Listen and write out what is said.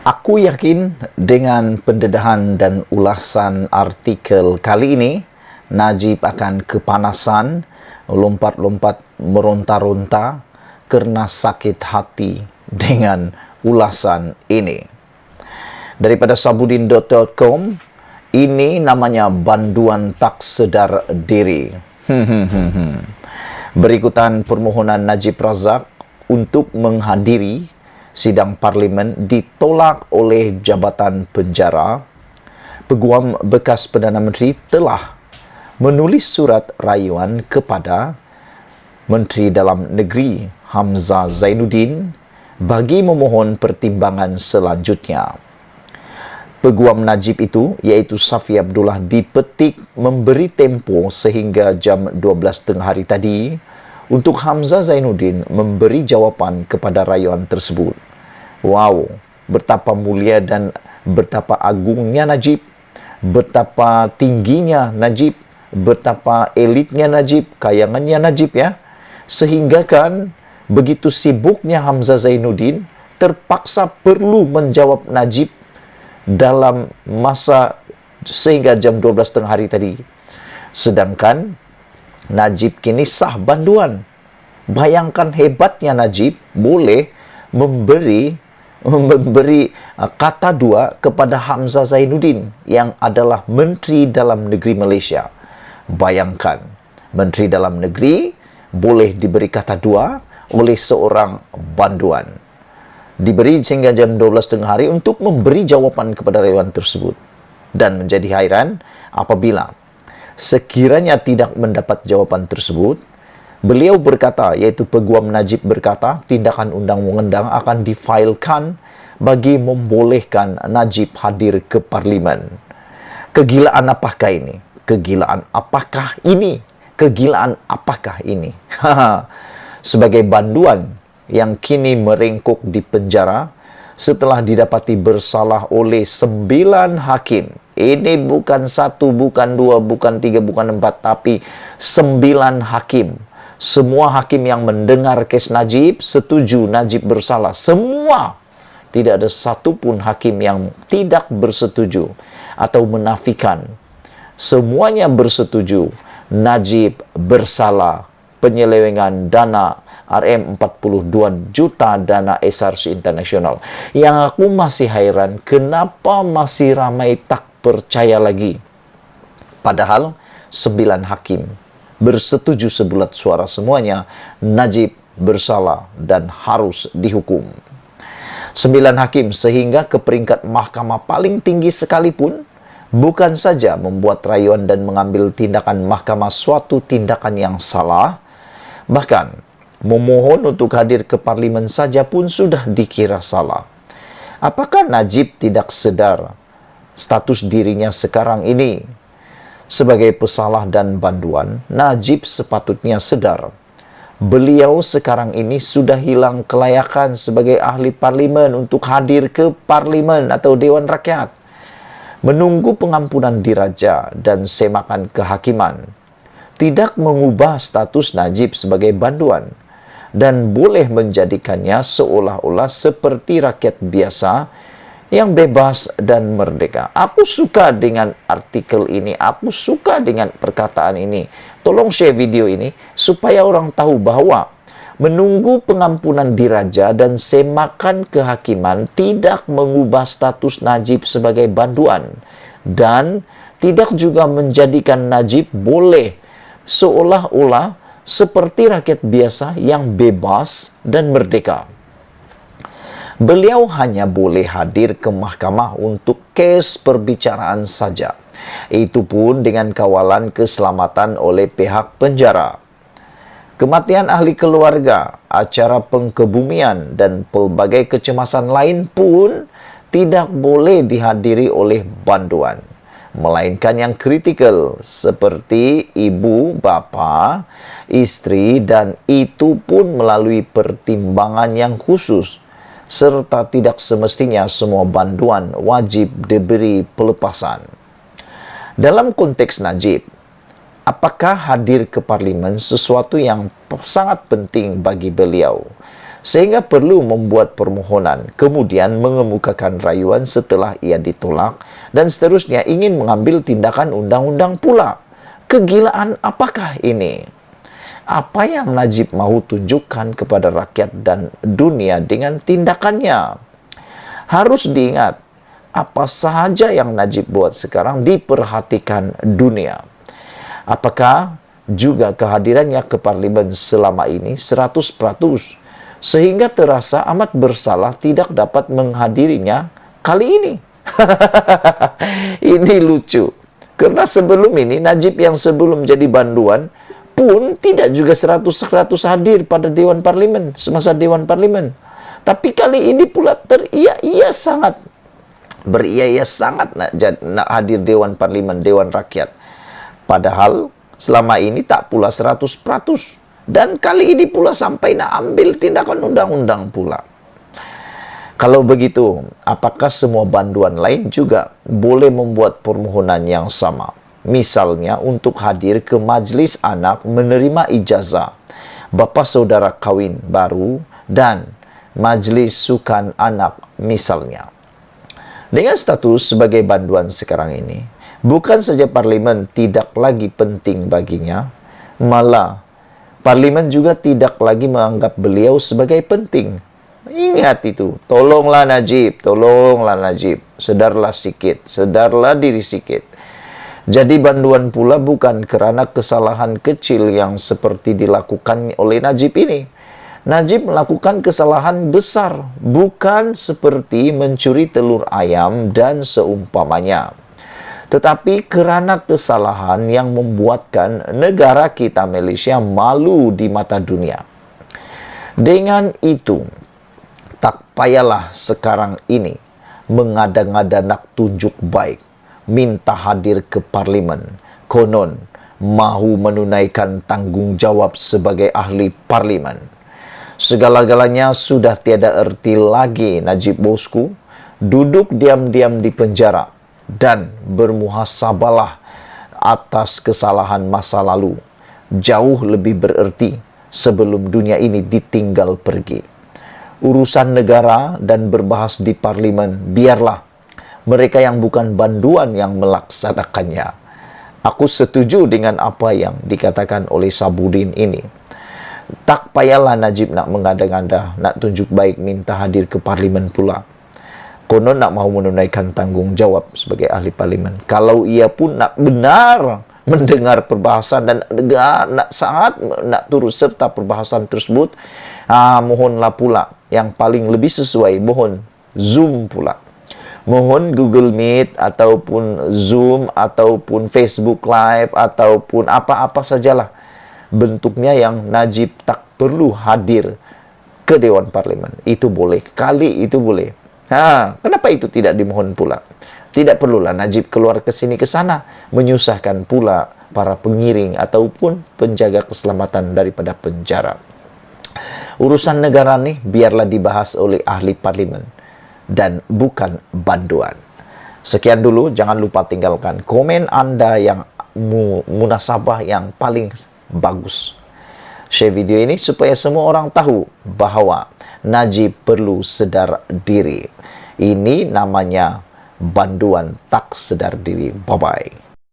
Aku yakin dengan pendedahan dan ulasan artikel kali ini, Najib akan kepanasan, lompat-lompat meronta-ronta kerana sakit hati dengan ulasan ini. Daripada sabudin.com, ini namanya banduan tak sedar diri. Berikutan permohonan Najib Razak untuk menghadiri sidang parlimen ditolak oleh Jabatan Penjara. Peguam bekas Perdana Menteri telah menulis surat rayuan kepada Menteri Dalam Negeri Hamzah Zainuddin bagi memohon pertimbangan selanjutnya. Peguam Najib itu, iaitu Safi Abdullah, dipetik memberi tempoh sehingga jam 12 tengah hari tadi untuk Hamzah Zainuddin memberi jawapan kepada rayuan tersebut. Wow, betapa mulia dan betapa agungnya Najib, betapa tingginya Najib, betapa elitnya Najib, kayangannya Najib ya. Sehingga kan begitu sibuknya Hamzah Zainuddin terpaksa perlu menjawab Najib dalam masa sehingga jam 12 tengah hari tadi. Sedangkan Najib kini sah banduan. Bayangkan hebatnya Najib boleh memberi kata dua kepada Hamzah Zainuddin yang adalah Menteri Dalam Negeri Malaysia. Bayangkan, Menteri Dalam Negeri boleh diberi kata dua oleh seorang banduan. Diberi sehingga jam 12 tengah hari untuk memberi jawapan kepada rayuan tersebut. Dan menjadi hairan apabila sekiranya tidak mendapat jawapan tersebut, beliau berkata, iaitu Peguam Najib berkata, tindakan undang-undang akan difailkan bagi membolehkan Najib hadir ke parlimen. Kegilaan apakah ini? Kegilaan apakah ini? Kegilaan apakah ini? Sebagai banduan yang kini merengkuk di penjara setelah didapati bersalah oleh 9 hakim. Ini bukan 1, bukan 2, bukan 3, bukan 4, tapi 9 hakim. Semua hakim yang mendengar kes Najib setuju Najib bersalah. Semua. Tidak ada satu pun hakim yang tidak bersetuju atau menafikan. Semuanya bersetuju Najib bersalah penyelewengan dana RM42 juta dana SRC Internasional. Yang aku masih hairan, kenapa masih ramai tak percaya lagi? Padahal 9 hakim bersetuju sebulat suara semuanya, Najib bersalah dan harus dihukum. 9 hakim sehingga ke peringkat mahkamah paling tinggi sekalipun bukan saja membuat rayuan dan mengambil tindakan mahkamah suatu tindakan yang salah, bahkan memohon untuk hadir ke parlimen saja pun sudah dikira salah. Apakah Najib tidak sedar status dirinya sekarang ini sebagai pesalah dan banduan? Najib sepatutnya sedar. Beliau sekarang ini sudah hilang kelayakan sebagai ahli parlimen untuk hadir ke parlimen atau Dewan Rakyat. Menunggu pengampunan diraja dan semakan kehakiman tidak mengubah status Najib sebagai banduan dan boleh menjadikannya seolah-olah seperti rakyat biasa yang bebas dan merdeka. Aku suka dengan artikel ini, aku suka dengan perkataan ini. Tolong share video ini supaya orang tahu bahwa menunggu pengampunan diraja dan semakan kehakiman tidak mengubah status Najib sebagai banduan dan tidak juga menjadikan Najib boleh seolah-olah seperti rakyat biasa yang bebas dan merdeka. Beliau hanya boleh hadir ke mahkamah untuk kes perbicaraan saja. Itu pun dengan kawalan keselamatan oleh pihak penjara. Kematian ahli keluarga, acara pengkebumian dan pelbagai kecemasan lain pun tidak boleh dihadiri oleh banduan, melainkan yang kritikal seperti ibu, bapa, istri, dan itu pun melalui pertimbangan yang khusus, serta tidak semestinya semua banduan wajib diberi pelepasan. Dalam konteks Najib, apakah hadir ke parlimen sesuatu yang sangat penting bagi beliau? sehingga perlu membuat permohonan, kemudian mengemukakan rayuan setelah ia ditolak, dan seterusnya ingin mengambil tindakan undang-undang pula. Kegilaan apakah ini? Apa yang Najib mahu tunjukkan kepada rakyat dan dunia dengan tindakannya? Harus diingat, apa sahaja yang Najib buat sekarang diperhatikan dunia. Apakah juga kehadirannya ke parlimen selama ini 100%, sehingga terasa amat bersalah tidak dapat menghadirinya kali ini. Ini lucu. Karena sebelum ini, Najib yang sebelum jadi banduan pun tidak juga 100% hadir pada Dewan Parlimen, semasa Dewan Parlimen. Tapi kali ini pula ia sangat nak hadir Dewan Parlimen, Dewan Rakyat. Padahal selama ini tak pula 100%. Dan kali ini pula sampai nak ambil tindakan undang-undang pula. Kalau begitu, apakah semua banduan lain juga boleh membuat permohonan yang sama? Misalnya untuk hadir ke majlis anak menerima ijazah, bapa saudara kahwin baru, dan majlis sukan anak misalnya. Dengan status sebagai banduan sekarang ini, bukan saja parlimen tidak lagi penting baginya, malah parlimen juga tidak lagi menganggap beliau sebagai penting. Ingat itu, tolonglah Najib, sedarlah sikit, sedarlah diri sikit. Jadi banduan pula bukan kerana kesalahan kecil yang seperti dilakukan oleh Najib ini. Najib melakukan kesalahan besar, bukan seperti mencuri telur ayam dan seumpamanya. Tetapi kerana kesalahan yang membuatkan negara kita Malaysia malu di mata dunia. Dengan itu, tak payahlah sekarang ini mengada-ngada nak tunjuk baik, minta hadir ke parlimen, konon mahu menunaikan tanggungjawab sebagai ahli parlimen. Segala-galanya sudah tiada erti lagi Najib bosku, duduk diam-diam di penjara dan bermuhasabahlah atas kesalahan masa lalu. Jauh lebih bererti sebelum dunia ini ditinggal pergi. Urusan negara dan berbahas di parlimen, biarlah mereka yang bukan banduan yang melaksanakannya. Aku setuju dengan apa yang dikatakan oleh Sabudin ini. Tak payahlah Najib nak mengada-ngada, nak tunjuk baik minta hadir ke parlimen pula. Konon nak mahu menunaikan tanggungjawab sebagai ahli parlimen. Kalau ia pun nak benar mendengar perbahasan dan nak turut serta perbahasan tersebut, mohonlah pula yang paling lebih sesuai, mohon Zoom pula. Mohon Google Meet ataupun Zoom ataupun Facebook Live ataupun apa-apa sajalah bentuknya yang Najib tak perlu hadir ke Dewan Parlimen. Itu boleh, kali itu boleh. Kenapa itu tidak dimohon pula? Tidak perlulah Najib keluar ke sini ke sana, menyusahkan pula para pengiring ataupun penjaga keselamatan daripada penjara. Urusan negara nih biarlah dibahas oleh ahli parlimen dan bukan banduan. Sekian dulu, jangan lupa tinggalkan komen Anda yang munasabah yang paling bagus. Share video ini supaya semua orang tahu bahawa Najib perlu sedar diri. Ini namanya banduan tak sedar diri. Bye-bye.